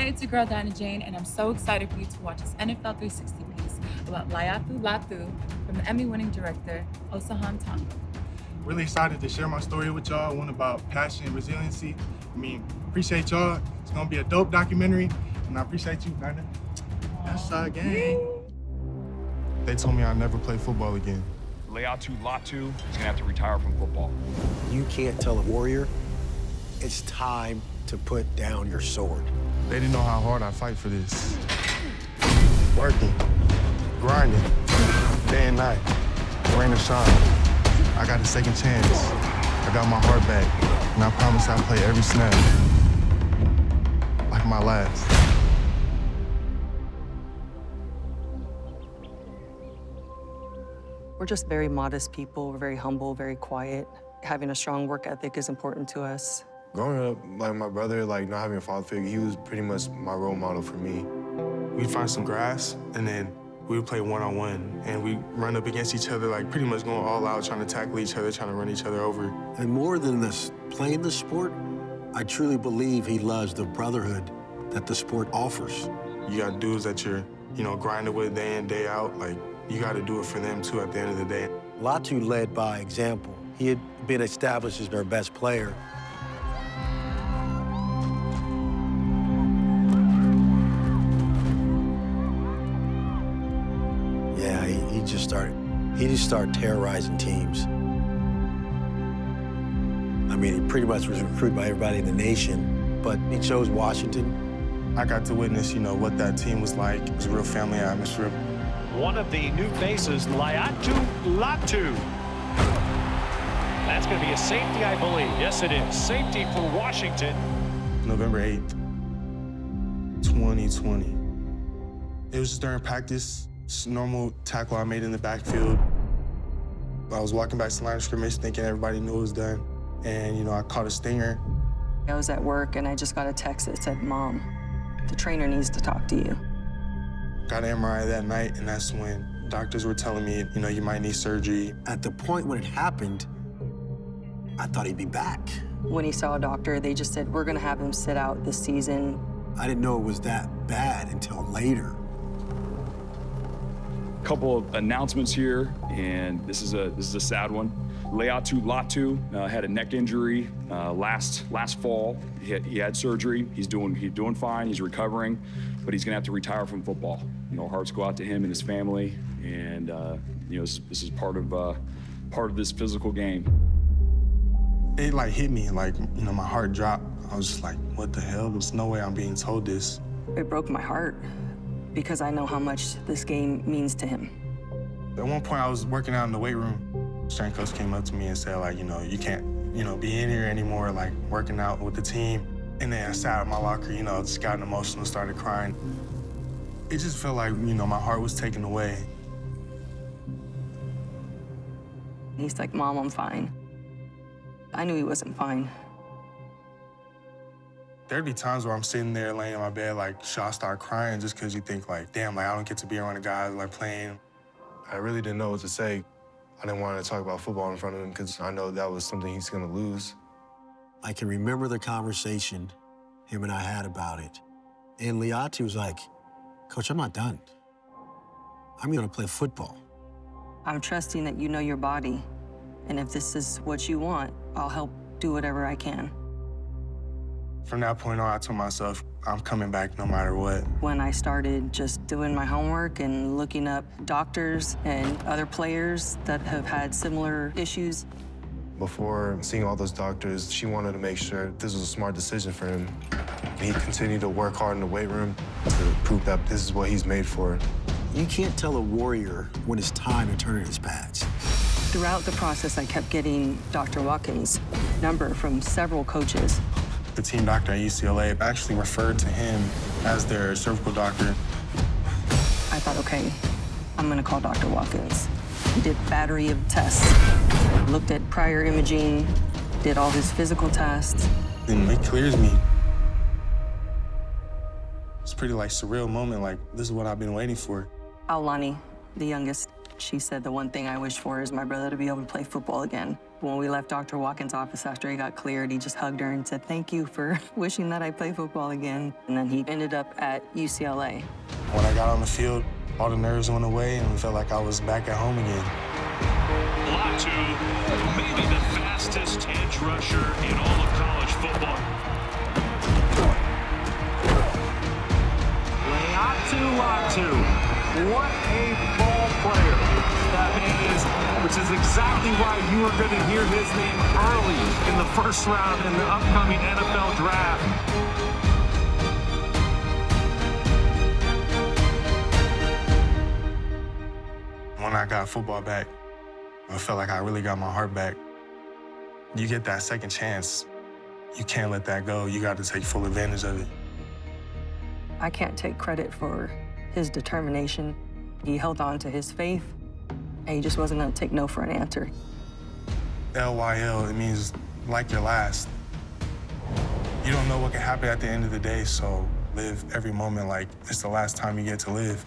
it's your girl, Diana Jane, and I'm so excited for you to watch this NFL 360 piece about Latu from the Emmy-winning director, Osahan Tong. Really excited to share my story with y'all, one about passion and resiliency. Appreciate y'all. It's gonna be a dope documentary, and I appreciate you, Diana. That's our game. They told me I'd never play football again. Latu is gonna have to retire from football. You can't tell a warrior, it's time to put down your sword. They didn't know how hard I fight for this. Working, grinding, day and night, rain or shine. I got a second chance. I got my heart back, and I promise I'll play every snap like my last. We're just very modest people. We're very humble, very quiet. Having a strong work ethic is important to us. Growing up, like my brother, like not having a father figure, he was pretty much my role model for me. We'd find some grass, and then we would play one-on-one, and we'd run up against each other, like pretty much going all out, trying to tackle each other, trying to run each other over. And more than this, playing the sport, I truly believe he loves the brotherhood that the sport offers. You got dudes that you're, grinding with day in, day out. Like, you got to do it for them, too, at the end of the day. Latu led by example. He had been established as their best player. Yeah, he just started terrorizing teams. He pretty much was recruited by everybody in the nation, but he chose Washington. I got to witness, what that team was like. It was a real family atmosphere. One of the new faces, Latu. That's going to be a safety, I believe. Yes, it is. Safety for Washington. November 8th, 2020. It was just during practice, just a normal tackle I made in the backfield. I was walking back to the line of scrimmage thinking everybody knew it was done. And, I caught a stinger. I was at work and I just got a text that said, "Mom, the trainer needs to talk to you." Got an MRI that night, and that's when doctors were telling me, you might need surgery. At the point when it happened, I thought he'd be back. When he saw a doctor, they just said, "We're gonna have him sit out this season." I didn't know it was that bad until later. A couple of announcements here, and this is a sad one. Latu had a neck injury last fall. He had surgery. He's doing fine. He's recovering, but he's gonna have to retire from football. Hearts go out to him and his family, and this is part of this physical game. It hit me, my heart dropped. I was just like, what the hell? There's no way I'm being told this. It broke my heart because I know how much this game means to him. At one point, I was working out in the weight room. Strength coach came up to me and said, you can't, be in here anymore, working out with the team. And then I sat in my locker, just got emotional, started crying. It just felt like, my heart was taken away. He's like, "Mom, I'm fine." I knew he wasn't fine. There'd be times where I'm sitting there laying in my bed, should I start crying just because you think, damn, I don't get to be around the guys, playing. I really didn't know what to say. I didn't want to talk about football in front of him because I know that was something he's going to lose. I can remember the conversation him and I had about it. And Laiatu was like, "Coach, I'm not done. I'm going to play football." I'm trusting that you know your body, and if this is what you want, I'll help do whatever I can. From that point on, I told myself, I'm coming back no matter what. When I started just doing my homework and looking up doctors and other players that have had similar issues. Before seeing all those doctors, she wanted to make sure this was a smart decision for him. He continued to work hard in the weight room to prove that this is what he's made for. You can't tell a warrior when it's time to turn in his pads. Throughout the process, I kept getting Dr. Watkins' number from several coaches. The team doctor at UCLA actually referred to him as their cervical doctor. I thought, okay, I'm gonna call Dr. Watkins. He did a battery of tests, looked at prior imaging, did all his physical tests. Then it clears me. It's pretty surreal moment, this is what I've been waiting for. Aulani, the youngest, she said the one thing I wish for is my brother to be able to play football again. When we left Dr. Watkins' office after he got cleared, he just hugged her and said, "Thank you for wishing that I play football again." And then he ended up at UCLA. When I got on the field, all the nerves went away and it felt like I was back at home again. Latu, maybe the fastest edge rusher in all of college football. Latu. What a ball player that man is, which is exactly why you are going to hear his name early in the first round in the upcoming NFL draft. When I got football back, I felt like I really got my heart back. You get that second chance. You can't let that go. You got to take full advantage of it. I can't take credit for his determination. He held on to his faith, and he just wasn't going to take no for an answer. LYL, it means like your last. You don't know what can happen at the end of the day, so live every moment like it's the last time you get to live.